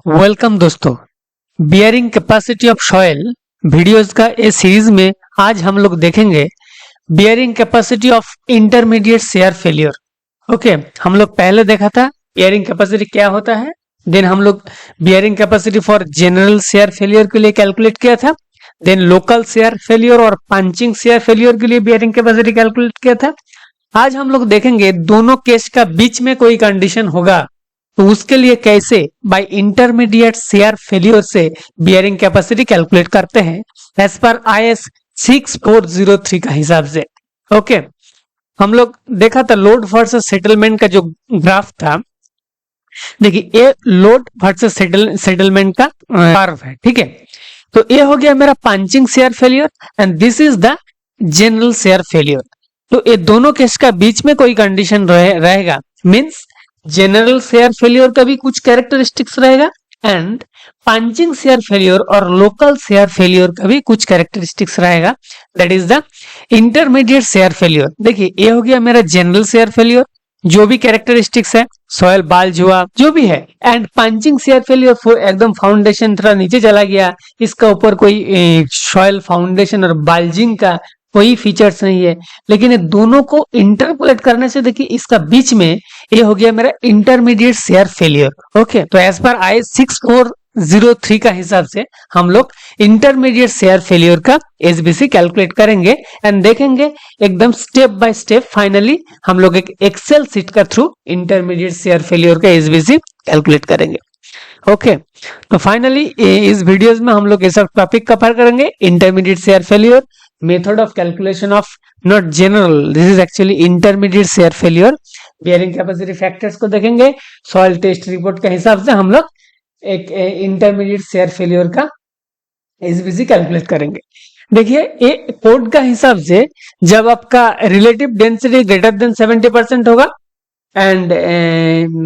Welcome दोस्तों। Bearing capacity of soil videos का इस सीरीज में आज हम लोग देखेंगे bearing capacity of intermediate shear failure. Okay, हम लोग पहले देखा था बियरिंग कैपेसिटी क्या होता है। देन हम लोग bearing capacity for general shear failure के लिए कैलकुलेट किया था। देन लोकल शेयर फेलियर और पंचिंग शेयर फेलियर के लिए बियरिंग कैपेसिटी कैलकुलेट किया था। आज हम लोग देखेंगे दोनों केस का बीच में कोई कंडीशन होगा तो उसके लिए कैसे बाय इंटरमीडिएट शेयर फेलियर से बियरिंग कैपेसिटी कैलकुलेट करते हैं एज पर IS 6403 का हिसाब से। ओके, हम लोग देखा था लोड वर्सेस सेटलमेंट का जो ग्राफ था। देखिए ये लोड वर्सेस सेटलमेंट का कर्व है, ठीक है। तो ये हो गया मेरा punching shear failure and this is the general shear failure. तो ये दोनों केस का बीच में कोई कंडीशन रहेगा मींस जनरल शेयर फेलियर का भी कुछ कैरेक्टरिस्टिक्स रहेगा एंड पंचिंग शेयर फेलियर और लोकल शेयर फेलियर का भी कुछ कैरेक्टरिस्टिक्स रहेगा, that is the intermediate shear failure. देखिए ये हो गया मेरा जनरल शेयर फेलियर, जो भी कैरेक्टरिस्टिक्स है सॉइल बाल्ज हुआ जो भी है, एंड पंचिंग शेयर फेलियर एकदम फाउंडेशन थोड़ा नीचे चला गया, इसका ऊपर कोई सॉइल फाउंडेशन और बाल्जिंग का कोई फीचर्स नहीं है। लेकिन ये दोनों को इंटरपोलेट करने से देखिए इसका बीच में ये हो गया मेरा इंटरमीडिएट शेयर फेलियर। ओके, तो एज पर IS 6403 का हिसाब से हम लोग इंटरमीडिएट शेयर फेलियर का SBC कैलकुलेट करेंगे एंड देखेंगे एकदम स्टेप बाय स्टेप। फाइनली हम लोग एक एक्सेल सीट का थ्रू इंटरमीडिएट शेयर फेलियर का SBC कैलकुलेट करेंगे। ओके, तो फाइनली इस वीडियोस में हम लोग ये सब टॉपिक कवर करेंगे। Intermediate shear failure, method of calculation of not general, this is actually intermediate shear failure, bearing capacity factors को देखेंगे। सॉइल टेस्ट रिपोर्ट के हिसाब से हम लोग एक इंटरमीडिएट शेयर फेलियर का SBC कैलकुलेट करेंगे। देखिए ये कोड का हिसाब से जब आपका रिलेटिव डेंसिटी ग्रेटर देन 70% होगा and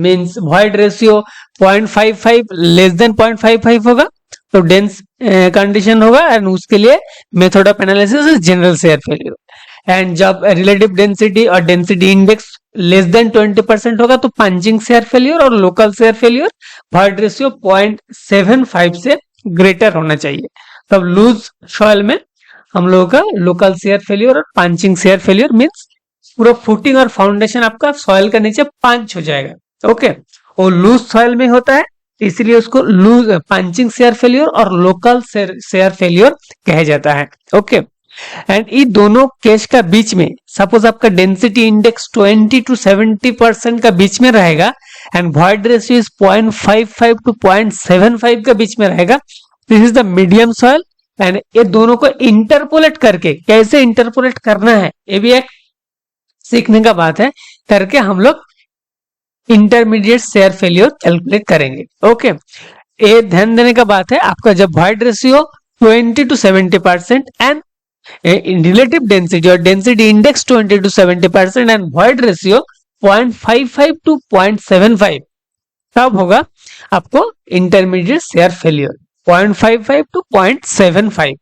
means void ratio 0.55 less than 0.55 होगा तो डेंस कंडीशन होगा एंड उसके लिए method of analysis is general shear failure. And जब रिलेटिव डेंसिटी और डेंसिटी इंडेक्स लेस देन 20% होगा तो पंचिंग शेयर फेलियर और local shear failure, void ratio 0.75 से ग्रेटर होना चाहिए। तब लूज सॉइल में हम लोगों का लोकल शेयर फेलियर और पंचिंग शेयर फेलियर मींस पूरा फुटिंग और फाउंडेशन आपका सॉइल के नीचे पंच हो जाएगा। ओके, वो लूज सॉइल में होता है इसलिए उसको लूज पंचिंग शेयर फेलियर और लोकल शेयर फेलियर कहा जाता है। ओके, एंड ये दोनों केस का बीच में सपोज आपका डेंसिटी इंडेक्स 20 to 70% का बीच में रहेगा and void ratio is 0.55 to 0.75 का बीच में रहेगा, this is the medium soil. And ये दोनों को इंटरपोलेट करके कैसे इंटरपोलेट करना है ये भी एक सीखने का बात है, करके हम लोग इंटरमीडिएट शेयर फेलियर कैलकुलेट करेंगे। ओके, ये ध्यान देने का बात है आपका जब void ratio 20 to 70% and relative density और density index 20 to 70% and void ratio 0.55 to 0.75 तब होगा आपको इंटरमीडिएट शेयर फेलियर 0.55 to 0.75।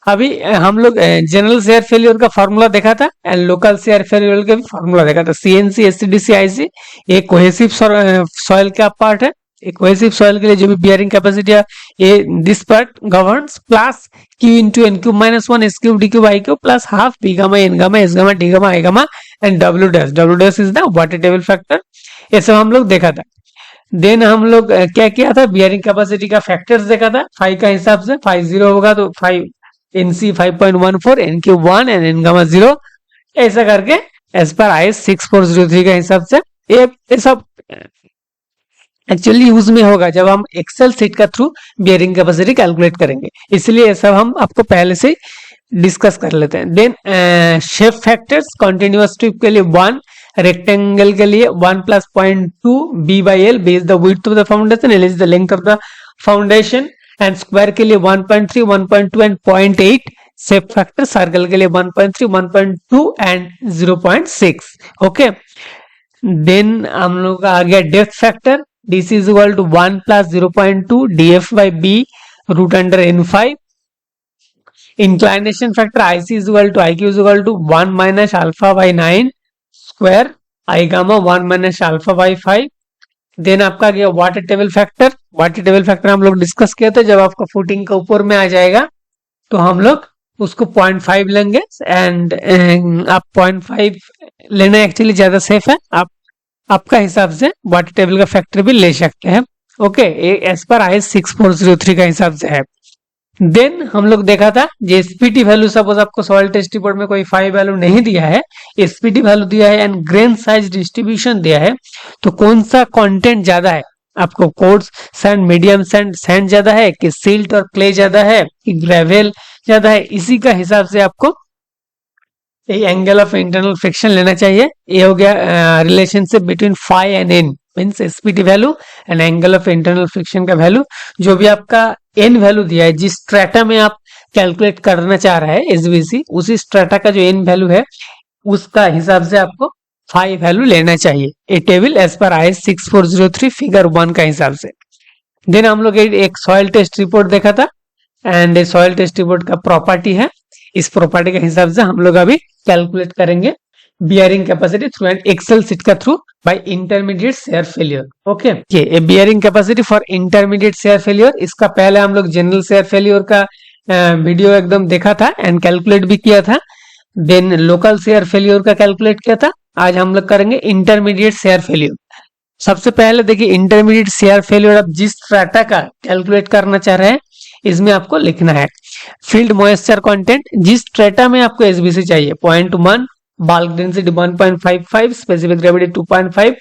अभी हम लोग जनरल शेयर फेलियर का फॉर्मूला देखा था एंड लोकल शेयर फेलियर का भी फॉर्मूला देखा था। CNC SCDC IC ये कोहेसिव सॉइल का पार्ट है। एक कोहेसिव सॉइल के लिए जो भी बियरिंग कैपेसिटी है ये this part governs plus Q into N cube minus 1 S cube D cube I cube plus half P gamma N gamma S gamma T gamma I gamma and W dash is the water table factor. ये सब हम लोग देखा था। Then हम लोग क्या किया था, बियरिंग कैपेसिटी का फैक्टर्स देखा था। 5 का हिसाब से 5 0 होगा तो 5 NC 5.14 N cube 1 and N gamma 0 ऐसा करके एज पर IS 6403 के हिसाब से ये सब एक्चुअली यूज में होगा जब हम एक्सेल सीट का थ्रू बियरिंग कैपेसिटी कैलकुलेट करेंगे, इसलिए ये सब हम आपको पहले से डिस्कस कर लेते हैं। Then shape factors, continuous tube के लिए 1, रेक्टेंगल के लिए 1 + 0.2 B by L, B is the width of the foundation, L is the length of the foundation and square के लिए 1.3, 1.2 एंड 0.8 शेप फैक्टर, सर्कल के लिए 1.3, 1.2 एंड 0.6। ओके, देन हम लोग का आ गया depth factor, DC is equal to 1 + 0.2 DF by B root under N5। Inclination factor IC is equal to IQ is equal to 1 - alpha by 9 square I gamma 1 - alpha by 5 then आपका गया water table factor. Water table factor हम लोग discuss किया था, जब आपका footing का ऊपर में आ जाएगा तो हम लोग उसको 0.5 लेंगे, एंड आप 0.5 लेना एक्चुअली ज्यादा सेफ है। आप आपका हिसाब से वाटर टेबल का फैक्टर भी ले सकते हैं। ओके, एज पर IS 6403 का हिसाब से है। देन हम लोग देखा था जे एसपीटी वैल्यू, सपोज आपको सॉइल टेस्ट रिपोर्ट में कोई 5 वैल्यू नहीं दिया है, एसपीटी वैल्यू दिया है एंड ग्रेन साइज डिस्ट्रीब्यूशन दिया है, तो कौन सा कंटेंट ज्यादा है, आपको coarse sand, medium sand, sand ज्यादा है कि सिल्ट और क्ले ज्यादा है कि ग्रेवल ज्यादा है, इसी का हिसाब से आपको एंगल ऑफ इंटरनल फ्रिक्शन लेना चाहिए। ये हो गया relationship between phi and N, means SPT value and angle of internal friction का वैल्यू। जो भी आपका एन वैल्यू दिया है, जिस स्ट्रेटा में आप कैलकुलेट करना चाह रहा है एसबीसी, उसी स्ट्रेटा का जो एन वैल्यू है उसका हिसाब से आपको फाई वैल्यू लेना चाहिए। A table as per IS 6403 figure 1 का हिसाब से। देन हम लोग एक सॉइल टेस्ट रिपोर्ट देखा था, एंड सॉइल टेस्ट रिपोर्ट का प्रॉपर्टी है, इस प्रॉपर्टी के हिसाब से हम लोग अभी कैलकुलेट करेंगे bearing capacity through an Excel sheet का through by intermediate shear failure. Okay, ये bearing capacity for intermediate shear failure, इसका पहले हम लोग जनरल शेयर फेलियर का वीडियो एकदम देखा था एंड कैलकुलेट भी किया था। देन लोकल शेयर फेलियर का कैलकुलेट किया था। आज हम लोग करेंगे इंटरमीडिएट शेयर फेलियर। सबसे पहले देखिए, इंटरमीडिएट शेयर फेलियर आप जिस स्ट्रेटा का कैलकुलेट करना चाह रहे हैं, इसमें आपको लिखना है फील्ड मॉइस्चर कंटेंट, जिस स्ट्रेटा में आपको एसबीसी चाहिए 0.1, bulk density 1.55, specific gravity 2.5,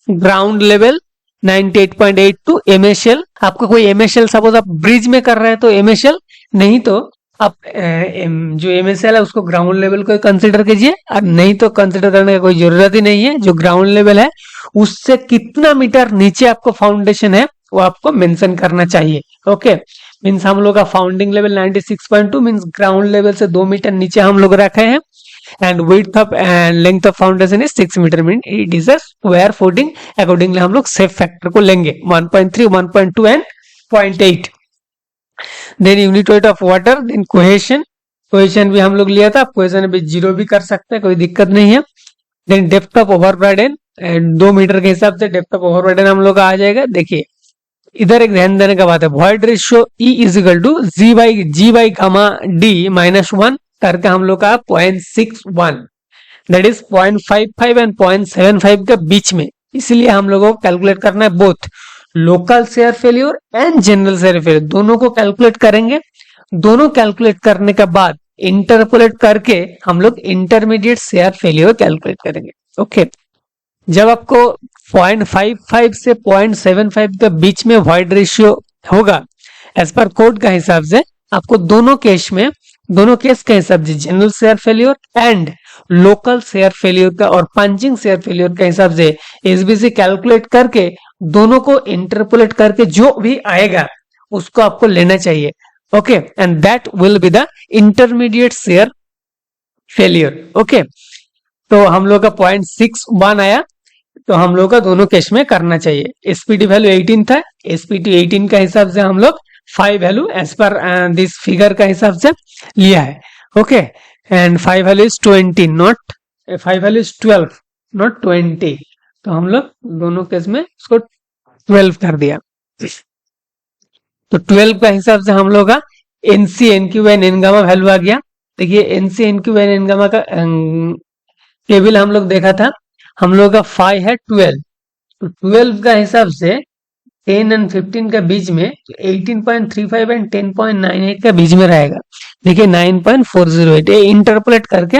ground level 98.82, MSL, आपका कोई एमएसएल सपोज आप ब्रिज में कर रहे हैं तो एमएसएल, नहीं तो आप जो एमएसएल है उसको ग्राउंड लेवल को कंसिडर कीजिए, और नहीं तो कंसिडर करने की कोई जरूरत ही नहीं है। जो ग्राउंड लेवल है उससे कितना मीटर नीचे आपको फाउंडेशन है वो आपको मेंशन करना चाहिए। ओके, मीन्स हम लोग का founding level 96.2, means ground level से 2 मीटर नीचे हम लोग रखे हैं, and width of and length of foundation is 6 metre, mean it is a square footing. Accordingly हम लोग सेफ फैक्टर को लेंगे 1.3, 1.2 and 0.8। Then unit weight of water, then cohesion, cohesion भी हम लोग लिया था, कोहेशन भी 0 भी कर सकते हैं, कोई दिक्कत नहीं है। Then depth of overburden, 2 metre के हिसाब से डेप्थ ऑफ ओवरबर्डन हम लोग का आ जाएगा। देखिए इधर एक ध्यान देने का बात है, void ratio E is equal to G by gamma D -1 करके हम लोग का 0.61, दैट इज 0.55 एंड 0.75 के बीच में, इसलिए हम लोगों को कैलकुलेट करना है both local share failure and general share failure, दोनों को कैलकुलेट करेंगे। दोनों कैलकुलेट करने के बाद इंटरपोलेट करके हम लोग इंटरमीडिएट शेयर फेल्योर कैलकुलेट करेंगे। ओके, जब आपको 0.55 से 0.75 के बीच में वॉइड रेशियो होगा, एज पर कोड का हिसाब से आपको दोनों केस के हिसाब से general share failure and local share failure का और पंचिंग शेयर फेल्योर के हिसाब से एसबीसी कैलकुलेट करके दोनों को इंटरपोलेट करके जो भी आएगा उसको आपको लेना चाहिए। Okay, and that will be the intermediate share failure. Okay, तो हम लोग का 0.61 आया, तो हम लोग का दोनों केस में करना चाहिए। एसपीटी वैल्यू 18 था, एसपीटी 18 का हिसाब से हम लोग 5 value as per this figure का हिसाब से लिया है। Okay, and 5 value is 20, not 5 value is 12 not 20, तो हम लोग दोनों केस में उसको 12 कर दिया। तो 12 का हिसाब से हम लोग का एनसी एनक्यू एन एनगामा वैल्यू आ गया। देखिए एनसी एनक्यू एन एनगामा का टेबल हम लोग देखा था, हम लोग का 5 है 12, तो 12 का हिसाब से 10 एंड 15 के बीच में 18.35 एंड 10.98 के बीच में रहेगा। देखिए 9.408 ये इंटरपोलेट करके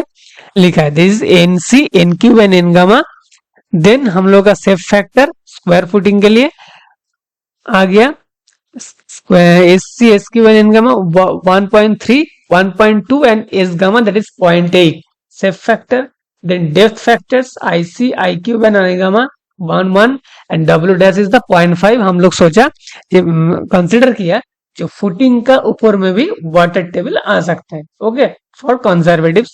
लिखा है, this is NC NQ and N gamma. Then हम लोग का सेफ फैक्टर स्क्वायर फुटिंग के लिए आ गया, SC SQ and N gamma 1.3, 1.2 and S gamma that is 0.8 safe factor. Then depth factors IC, IQ and gamma 1 and W dash is the 0.5। हम लोग सोचा कंसिडर किया जो फुटिंग का ऊपर में भी वाटर टेबल आ सकता है। ओके, फॉर कंजर्वेटिव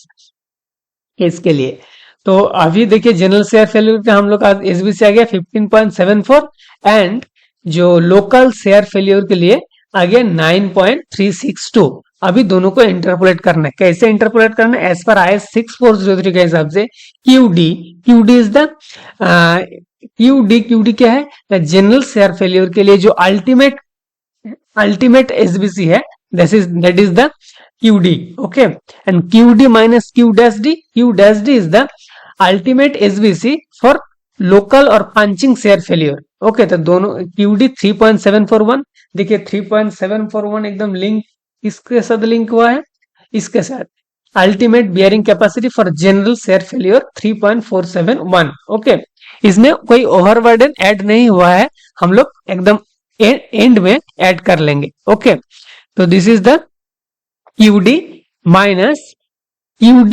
केस के लिए। तो अभी देखिए जनरल शेयर फेल्यूर का हम लोग आज एसबीसी आ गया 15.74 एंड जो लोकल शेयर फेल्यूर के लिए आ गया 9.362। अभी दोनों को इंटरपोलेट करना है। कैसे इंटरपोलेट करना है? एज पर IS 6403 के हिसाब से क्यूडी इज द क्यूडी क्या है? जनरल शेयर फेलियर के लिए जो अल्टीमेट एसबीसी है, that is the QD. Okay, and QD minus Q dash D is the ultimate SBC for local और पंचिंग शेयर फेलियर। ओके, तो दोनों क्यूडी 3.741, देखिए 3.741 एकदम लिंक इसके साथ लिंक हुआ है, इसके साथ ultimate bearing capacity for general shear failure 3.471। Okay, इसमें कोई ओवरबर्डन ऐड नहीं हुआ है, हम लोग एकदम एंड में ऐड कर लेंगे। ओके, तो this is the QD minus Q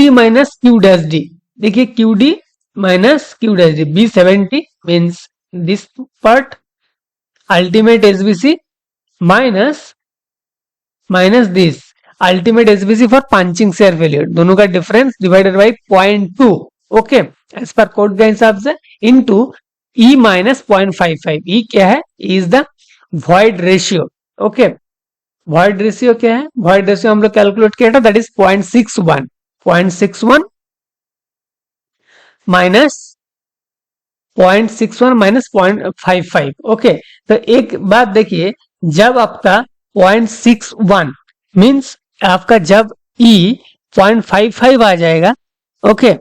dash D. देखिए QD minus Q dash D, B70 means this part, ultimate SBC minus this ultimate SBC for punching shear failure, दोनों का difference divided by 0.2। Okay, as per code के हिसाब से into E minus 0.55। ई क्या है? Is the void ratio. Okay, void ratio क्या है? Void ratio हम लोग कैलकुलेट किया था, दैट इज 0.61 माइनस 0.55। ओके, तो एक बात देखिए, जब आपका 0.61 मीन्स आपका जब E 0.55 आ जाएगा, ओके,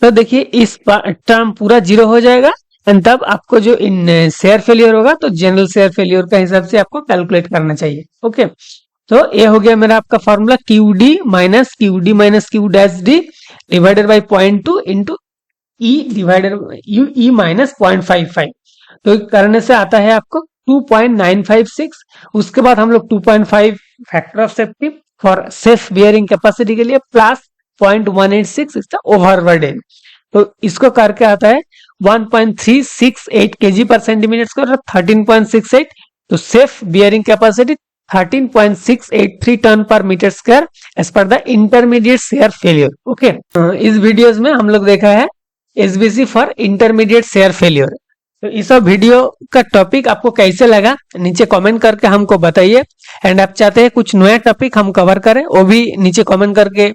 तो देखिए इस टर्म पूरा जीरो हो जाएगा, एंड तब आपको जो इन शेयर फेलियर होगा तो जनरल शेयर फेलियर का हिसाब से आपको कैलकुलेट करना चाहिए। ओके, तो ये हो गया मेरा आपका formula, QD minus Q dash D divided by 0.2 into E minus 0.55। तो करने से आता है आपको 2.956। उसके बाद हम लोग 2.5 factor of safety for safe bearing capacity के लिए प्लस 0.186 इसका ओवरबर्डन, तो इसको करके आता है 1.368 kg पर सेंटीमीटर स्क्वायर, 13.68। तो safe bearing capacity 13.683 ton per metre square as per the intermediate shear failure. Okay, इस वीडियोस में हम लोग देखा है SBC for intermediate shear failure. तो इस वीडियो का टॉपिक आपको कैसे लगा नीचे कमेंट करके हमको बताइए, एंड आप चाहते हैं कुछ नया टॉपिक हम कवर करें, वो भी नीचे कमेंट करके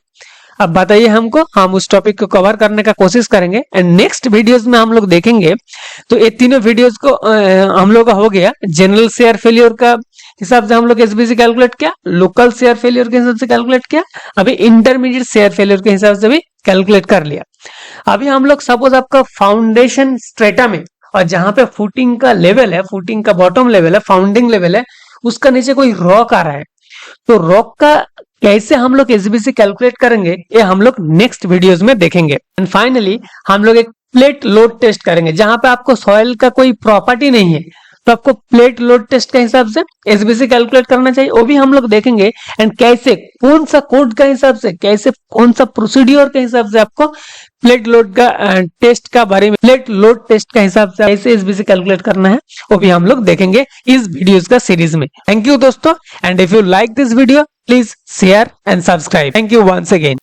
आप बताइए हमको, हम उस टॉपिक को कवर करने का कोशिश करेंगे। एंड नेक्स्ट वीडियोस में हम लोग देखेंगे, तो ये तीनों वीडियोस को हम लोग का हो गया जनरल शेयर फेलियर का हिसाब से हम लोग एसबीसी कैलकुलेट किया, लोकल शेयर फेलियर के हिसाब से कैलकुलेट किया, अभी इंटरमीडिएट शेयर फेलियर के हिसाब से भी कैलकुलेट कर लिया। अभी हम लोग सपोज आपका फाउंडेशन स्ट्रेटा में, और जहां पे फुटिंग का लेवल है, फुटिंग का बॉटम लेवल है, फाउंडिंग लेवल है, उसका नीचे कोई रॉक आ रहा है, तो रॉक का कैसे हम लोग एसबीसी कैलकुलेट करेंगे ये हम लोग नेक्स्ट वीडियोस में देखेंगे। एंड फाइनली हम लोग एक प्लेट लोड टेस्ट करेंगे, जहां पे आपको सॉइल का कोई प्रॉपर्टी नहीं है, तो आपको प्लेट लोड टेस्ट के हिसाब से एसबीसी कैलकुलेट करना चाहिए, वो भी हम लोग देखेंगे। एंड कैसे, कौन सा कोड का हिसाब से, कैसे कौन सा प्रोसीड्योर के हिसाब से आपको प्लेट लोड का टेस्ट का बारे में, प्लेट लोड टेस्ट का हिसाब से कैसे एसबीसी कैलकुलेट करना है, वो भी हम लोग देखेंगे इस वीडियोस का सीरीज में। थैंक यू दोस्तों, and if you like this video please share and subscribe. Thank you once again.